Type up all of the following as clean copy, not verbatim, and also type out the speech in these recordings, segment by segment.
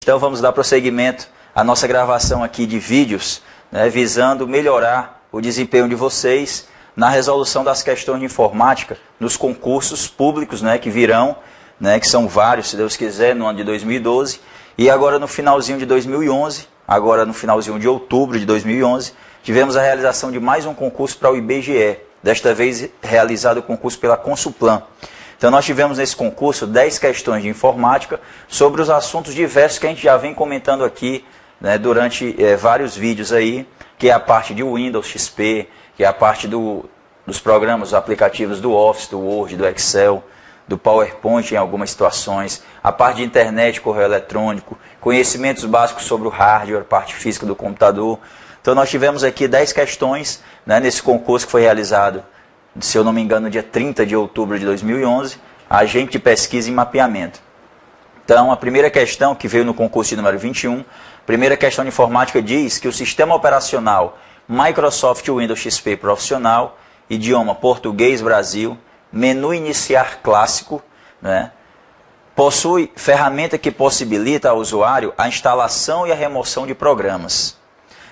Então vamos dar prosseguimento à nossa gravação aqui de vídeos, né, visando melhorar o desempenho de vocês na resolução das questões de informática nos concursos públicos, né, que virão, né, que são vários, se Deus quiser, no ano de 2012, e agora no finalzinho de 2011, agora no finalzinho de outubro de 2011, tivemos a realização de mais um concurso para o IBGE, desta vez realizado o concurso pela Consulplan. Então nós tivemos nesse concurso 10 questões de informática sobre os assuntos diversos que a gente já vem comentando aqui, né, durante vários vídeos aí, que é a parte de Windows XP, que é a parte dos programas, dos aplicativos do Office, do Word, do Excel, do PowerPoint em algumas situações, a parte de internet, correio eletrônico, conhecimentos básicos sobre o hardware, parte física do computador. Então nós tivemos aqui 10 questões, né, nesse concurso que foi realizado, se eu não me engano, no dia 30 de outubro de 2011, agente de pesquisa e mapeamento. Então, a primeira questão que veio no concurso de número 21, a primeira questão de informática diz que o sistema operacional Microsoft Windows XP Profissional, idioma português Brasil, menu iniciar clássico, né, possui ferramenta que possibilita ao usuário a instalação e a remoção de programas.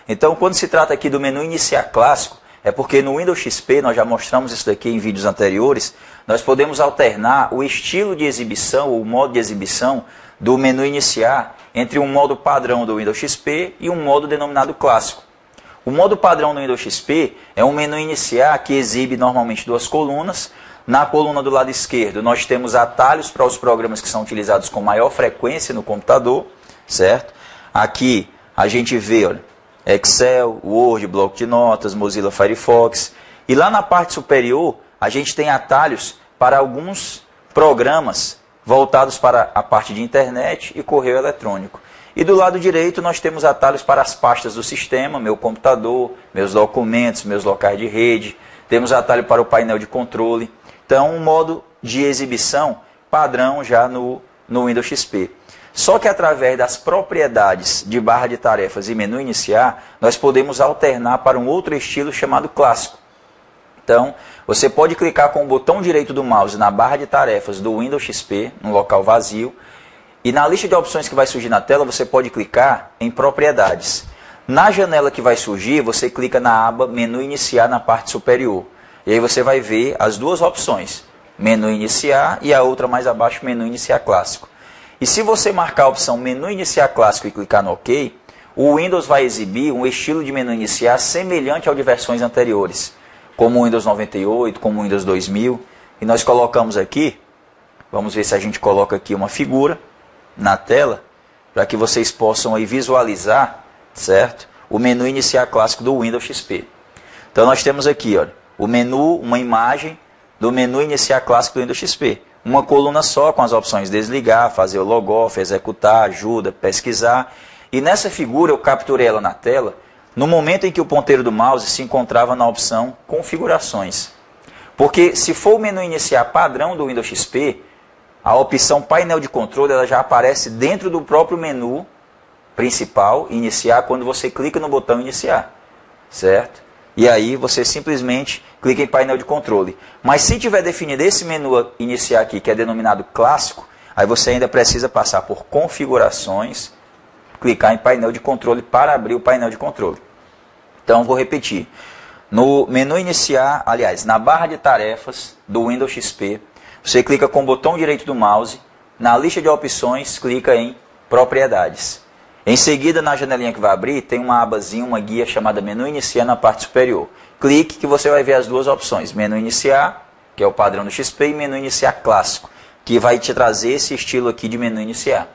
Então, quando se trata aqui do menu iniciar clássico, é porque no Windows XP, nós já mostramos isso daqui em vídeos anteriores, nós podemos alternar o estilo de exibição, o modo de exibição do menu iniciar entre um modo padrão do Windows XP e um modo denominado clássico. O modo padrão do Windows XP é um menu iniciar que exibe normalmente duas colunas. Na coluna do lado esquerdo nós temos atalhos para os programas que são utilizados com maior frequência no computador, certo? Aqui a gente vê, olha, Excel, Word, bloco de notas, Mozilla Firefox. E lá na parte superior, a gente tem atalhos para alguns programas voltados para a parte de internet e correio eletrônico. E do lado direito, nós temos atalhos para as pastas do sistema, meu computador, meus documentos, meus locais de rede. Temos atalho para o painel de controle. Então, um modo de exibição padrão já no Windows XP. Só que através das propriedades de barra de tarefas e menu iniciar, nós podemos alternar para um outro estilo chamado clássico. Então, você pode clicar com o botão direito do mouse na barra de tarefas do Windows XP, no local vazio, e na lista de opções que vai surgir na tela, você pode clicar em propriedades. Na janela que vai surgir, você clica na aba menu iniciar na parte superior. E aí você vai ver as duas opções, menu iniciar e a outra mais abaixo, menu iniciar clássico. E se você marcar a opção menu iniciar clássico e clicar no OK, o Windows vai exibir um estilo de menu iniciar semelhante ao de versões anteriores, como o Windows 98, como o Windows 2000. E nós colocamos aqui, vamos ver se a gente coloca aqui uma figura na tela, para que vocês possam aí visualizar, certo? O menu iniciar clássico do Windows XP. Então nós temos aqui, olha, o menu, uma imagem do menu iniciar clássico do Windows XP. Uma coluna só com as opções desligar, fazer o logoff, executar, ajuda, pesquisar. E nessa figura eu capturei ela na tela no momento em que o ponteiro do mouse se encontrava na opção configurações. Porque se for o menu iniciar padrão do Windows XP, a opção painel de controle ela já aparece dentro do próprio menu principal, iniciar, quando você clica no botão iniciar, certo? E aí você simplesmente clica em painel de controle. Mas se tiver definido esse menu iniciar aqui, que é denominado clássico, aí você ainda precisa passar por configurações, clicar em painel de controle para abrir o painel de controle. Então vou repetir. No menu iniciar, aliás, na barra de tarefas do Windows XP, você clica com o botão direito do mouse, na lista de opções, clica em propriedades. Em seguida, na janelinha que vai abrir, tem uma abazinha, uma guia chamada menu iniciar na parte superior. Clique que você vai ver as duas opções, menu iniciar, que é o padrão do XP, e menu iniciar clássico, que vai te trazer esse estilo aqui de menu iniciar.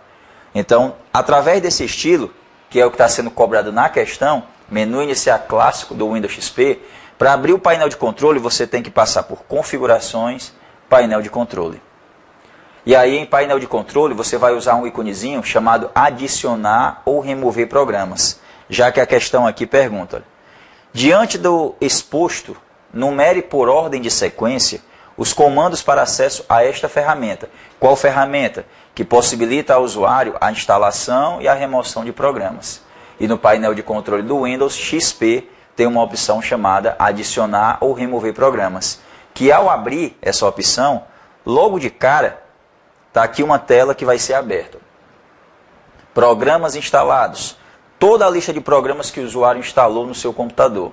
Então, através desse estilo, que é o que está sendo cobrado na questão, menu iniciar clássico do Windows XP, para abrir o painel de controle, você tem que passar por configurações, painel de controle. E aí em painel de controle você vai usar um íconezinho chamado adicionar ou remover programas, já que a questão aqui pergunta: diante do exposto, numere por ordem de sequência os comandos para acesso a esta ferramenta. Qual ferramenta? Que possibilita ao usuário a instalação e a remoção de programas. E no painel de controle do Windows XP tem uma opção chamada adicionar ou remover programas, que ao abrir essa opção, logo de cara, está aqui uma tela que vai ser aberta. programas instalados, toda a lista de programas que o usuário instalou no seu computador.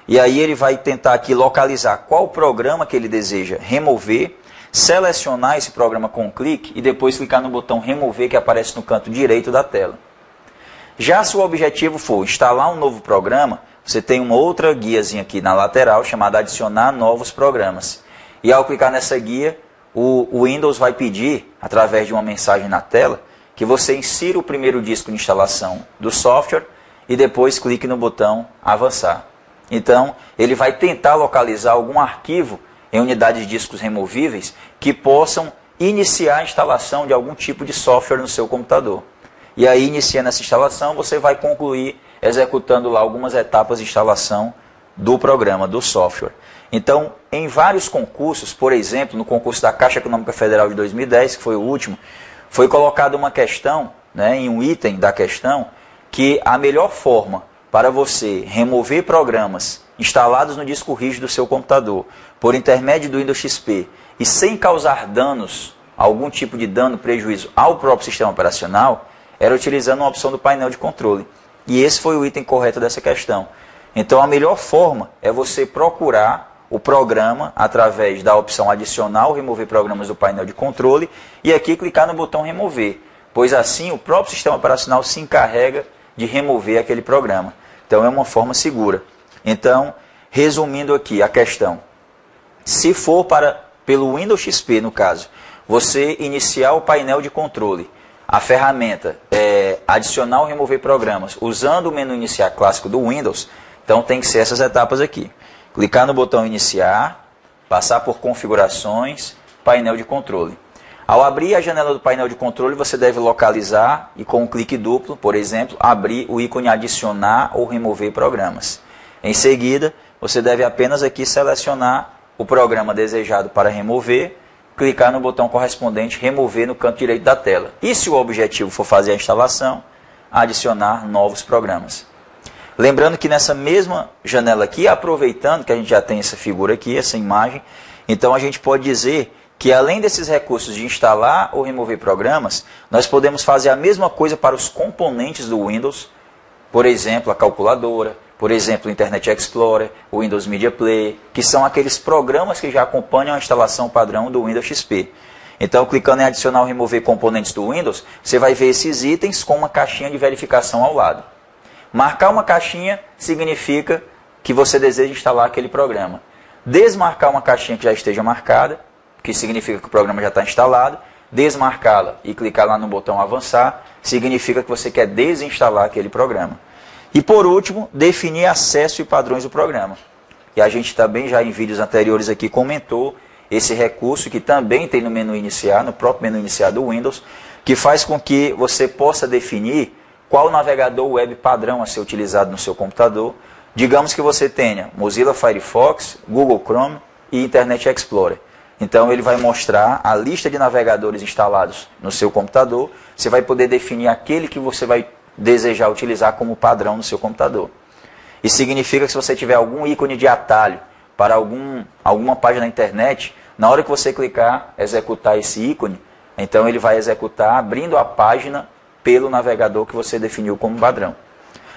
E aí ele vai tentar aqui localizar qual programa que ele deseja remover, selecionar esse programa com um clique e depois clicar no botão remover que aparece no canto direito da tela. Já se o objetivo for instalar um novo programa, você tem uma outra guiazinha aqui na lateral chamada adicionar novos programas. E ao clicar nessa guia, o Windows vai pedir, através de uma mensagem na tela, que você insira o primeiro disco de instalação do software e depois clique no botão avançar. Então, ele vai tentar localizar algum arquivo em unidades de discos removíveis que possam iniciar a instalação de algum tipo de software no seu computador. E aí, iniciando essa instalação, você vai concluir executando lá algumas etapas de instalação do programa, do software. Então, em vários concursos, por exemplo, no concurso da Caixa Econômica Federal de 2010, que foi o último, foi colocada uma questão, em um item da questão, que a melhor forma para você remover programas instalados no disco rígido do seu computador, por intermédio do Windows XP, e sem causar danos, algum tipo de dano, prejuízo ao próprio sistema operacional, era utilizando uma opção do painel de controle. E esse foi o item correto dessa questão. Então a melhor forma é você procurar o programa através da opção adicional, remover programas do painel de controle, e aqui clicar no botão remover, pois assim o próprio sistema operacional se encarrega de remover aquele programa. Então é uma forma segura. Então, resumindo aqui a questão, se for pelo Windows XP, no caso, você iniciar o painel de controle, a ferramenta adicionar ou remover programas, usando o menu iniciar clássico do Windows, então tem que ser essas etapas aqui. Clicar no botão iniciar, passar por configurações, painel de controle. Ao abrir a janela do painel de controle, você deve localizar e com um clique duplo, por exemplo, abrir o ícone adicionar ou remover programas. Em seguida, você deve apenas aqui selecionar o programa desejado para remover, clicar no botão correspondente remover no canto direito da tela. E se o objetivo for fazer a instalação, adicionar novos programas. Lembrando que nessa mesma janela aqui, aproveitando que a gente já tem essa figura aqui, essa imagem, então a gente pode dizer que além desses recursos de instalar ou remover programas, nós podemos fazer a mesma coisa para os componentes do Windows, por exemplo, a calculadora, por exemplo, o Internet Explorer, o Windows Media Player, que são aqueles programas que já acompanham a instalação padrão do Windows XP. Então, clicando em adicionar ou remover componentes do Windows, você vai ver esses itens com uma caixinha de verificação ao lado. Marcar uma caixinha significa que você deseja instalar aquele programa. Desmarcar uma caixinha que já esteja marcada, que significa que o programa já está instalado. Desmarcá-la e clicar lá no botão avançar, significa que você quer desinstalar aquele programa. E por último, definir acesso e padrões do programa. E a gente também já em vídeos anteriores aqui comentou esse recurso que também tem no menu iniciar, no próprio menu iniciar do Windows, que faz com que você possa definir qual navegador web padrão a ser utilizado no seu computador. Digamos que você tenha Mozilla Firefox, Google Chrome e Internet Explorer. Então ele vai mostrar a lista de navegadores instalados no seu computador. Você vai poder definir aquele que você vai desejar utilizar como padrão no seu computador. Isso significa que se você tiver algum ícone de atalho para alguma página na internet, na hora que você clicar, executar esse ícone, então ele vai executar abrindo a página pelo navegador que você definiu como padrão.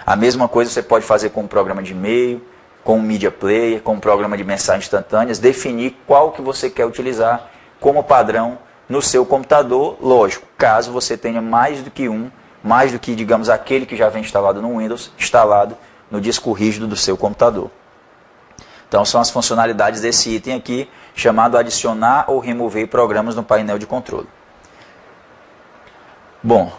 A mesma coisa você pode fazer com um programa de e-mail, com um Media Player, com um programa de mensagens instantâneas, definir qual que você quer utilizar como padrão no seu computador, lógico, caso você tenha mais do que, digamos, aquele que já vem instalado no Windows, instalado no disco rígido do seu computador. Então são as funcionalidades desse item aqui, chamado adicionar ou remover programas no painel de controle. Bom,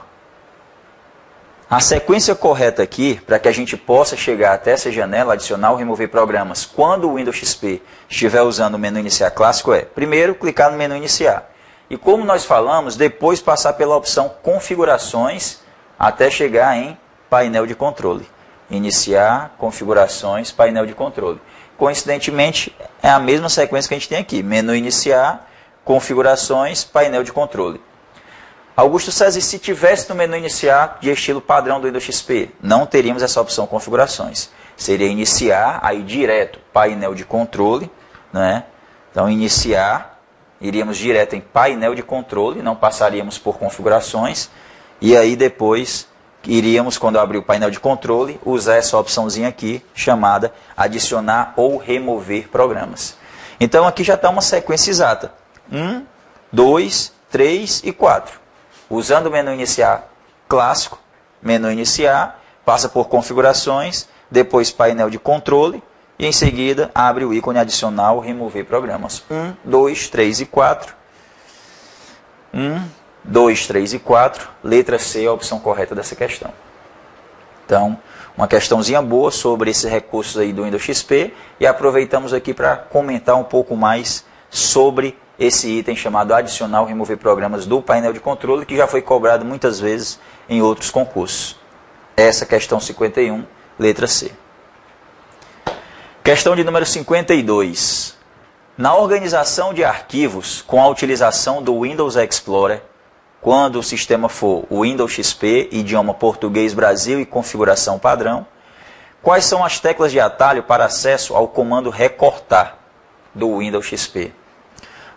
a sequência correta aqui, para que a gente possa chegar até essa janela, adicionar ou remover programas, quando o Windows XP estiver usando o menu iniciar clássico, é, primeiro, clicar no menu iniciar. E como nós falamos, depois passar pela opção configurações, até chegar em painel de controle. Iniciar, configurações, painel de controle. Coincidentemente, é a mesma sequência que a gente tem aqui. Menu iniciar, configurações, painel de controle. Augusto César, se tivesse no menu iniciar de estilo padrão do Windows XP, não teríamos essa opção configurações. Seria iniciar, aí direto, painel de controle, né? Então iniciar, iríamos direto em painel de controle, não passaríamos por configurações, e aí depois iríamos, quando eu abrir o painel de controle, usar essa opçãozinha aqui, chamada adicionar ou remover programas. Então aqui já está uma sequência exata. 1, 2, 3 e 4. Usando o menu iniciar clássico, menu iniciar, passa por configurações, depois painel de controle, e em seguida abre o ícone adicionar ou remover programas. 1, 2, 3 e 4. 1, 2, 3 e 4. Letra C é a opção correta dessa questão. Então, uma questãozinha boa sobre esses recursos aí do Windows XP. E aproveitamos aqui para comentar um pouco mais sobre esse item chamado adicionar ou remover programas do painel de controle, que já foi cobrado muitas vezes em outros concursos. Essa questão 51, letra C. Questão de número 52. Na organização de arquivos com a utilização do Windows Explorer, quando o sistema for o Windows XP, idioma português Brasil e configuração padrão, quais são as teclas de atalho para acesso ao comando recortar do Windows XP?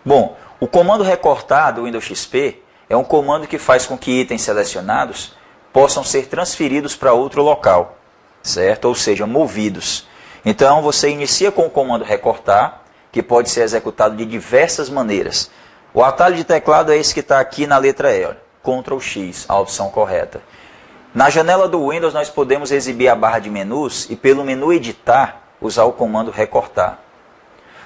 Bom, o comando recortar do Windows XP é um comando que faz com que itens selecionados possam ser transferidos para outro local, certo? Ou seja, movidos. Então você inicia com o comando recortar, que pode ser executado de diversas maneiras. O atalho de teclado é esse que está aqui na letra E, Ctrl X, a opção correta. Na janela do Windows nós podemos exibir a barra de menus e pelo menu editar usar o comando recortar.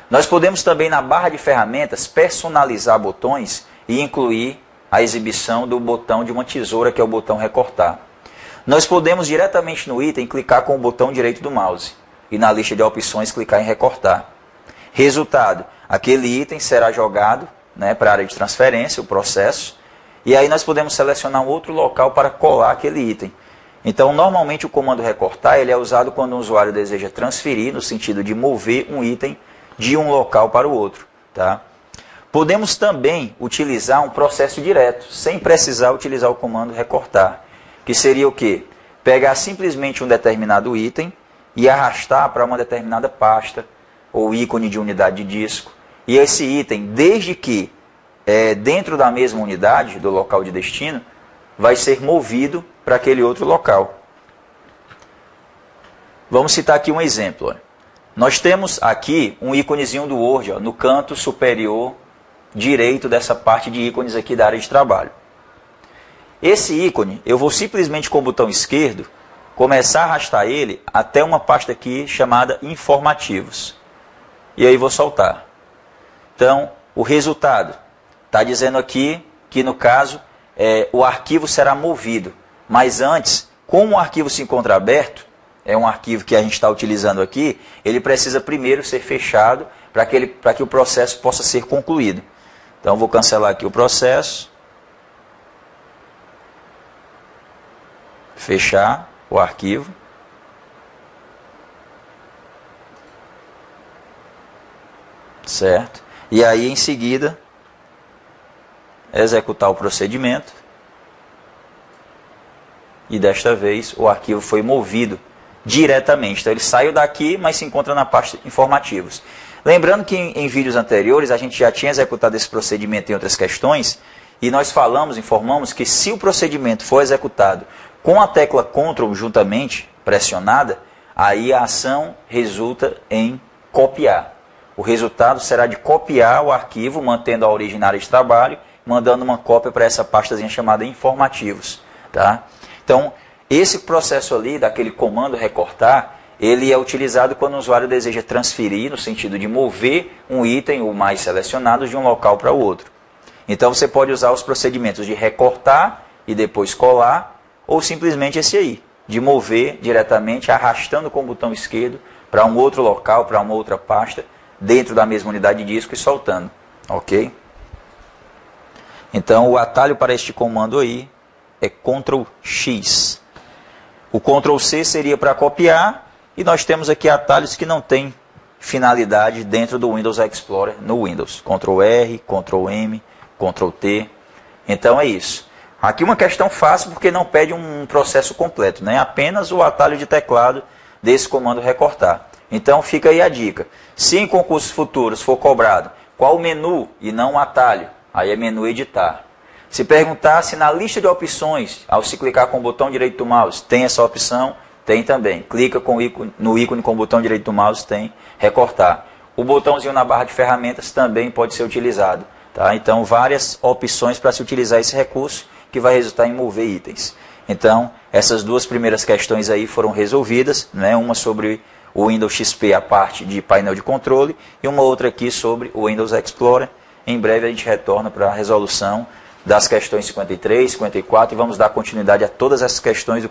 Nós podemos também na barra de ferramentas personalizar botões e incluir a exibição do botão de uma tesoura, que é o botão recortar. Nós podemos diretamente no item clicar com o botão direito do mouse e na lista de opções clicar em recortar. Resultado, aquele item será jogado, né, para a área de transferência, o processo, e aí nós podemos selecionar um outro local para colar aquele item. Então, normalmente o comando recortar ele é usado quando o usuário deseja transferir, no sentido de mover um item de um local para o outro. Tá? Podemos também utilizar um processo direto, sem precisar utilizar o comando recortar, que seria o quê? Pegar simplesmente um determinado item e arrastar para uma determinada pasta, ou ícone de unidade de disco. E esse item, desde que dentro da mesma unidade, do local de destino, vai ser movido para aquele outro local. Vamos citar aqui um exemplo. Ó. Nós temos aqui um íconezinho do Word, ó, no canto superior direito dessa parte de ícones aqui da área de trabalho. Esse ícone, eu vou simplesmente com o botão esquerdo, começar a arrastar ele até uma pasta aqui chamada Informativos. E aí vou soltar. Então, o resultado está dizendo aqui que, no caso, o arquivo será movido. Mas antes, como o arquivo se encontra aberto, é um arquivo que a gente está utilizando aqui, ele precisa primeiro ser fechado para que o processo possa ser concluído. Então, vou cancelar aqui o processo. Fechar o arquivo. Certo? E aí, em seguida, executar o procedimento. E desta vez, o arquivo foi movido diretamente. Então, ele saiu daqui, mas se encontra na pasta Informativos. Lembrando que em vídeos anteriores, a gente já tinha executado esse procedimento em outras questões, e nós informamos que se o procedimento for executado com a tecla Ctrl juntamente pressionada, aí a ação resulta em copiar. O resultado será de copiar o arquivo, mantendo a origem na área de trabalho, mandando uma cópia para essa pastazinha chamada Informativos. Tá? Então, esse processo ali, daquele comando recortar, ele é utilizado quando o usuário deseja transferir, no sentido de mover um item, o mais selecionado, de um local para o outro. Então, você pode usar os procedimentos de recortar e depois colar, ou simplesmente esse aí, de mover diretamente, arrastando com o botão esquerdo para um outro local, para uma outra pasta, dentro da mesma unidade de disco e soltando. Ok? Então, o atalho para este comando aí é Ctrl X. O Ctrl C seria para copiar, e nós temos aqui atalhos que não têm finalidade dentro do Windows Explorer no Windows. Ctrl R, Ctrl M, Ctrl T. Então é isso. Aqui uma questão fácil porque não pede um processo completo, né? Apenas o atalho de teclado desse comando recortar. Então fica aí a dica. Se em concursos futuros for cobrado qual menu e não o atalho, aí é menu editar. Se perguntar se na lista de opções, ao se clicar com o botão direito do mouse, tem essa opção, tem também. Clica no ícone com o botão direito do mouse, tem recortar. O botãozinho na barra de ferramentas também pode ser utilizado. Tá? Então, várias opções para se utilizar esse recurso, que vai resultar em mover itens. Então, essas duas primeiras questões aí foram resolvidas, né? Uma sobre o Windows XP, a parte de painel de controle, e uma outra aqui sobre o Windows Explorer. Em breve a gente retorna para a resolução das questões 53, 54 e vamos dar continuidade a todas essas questões do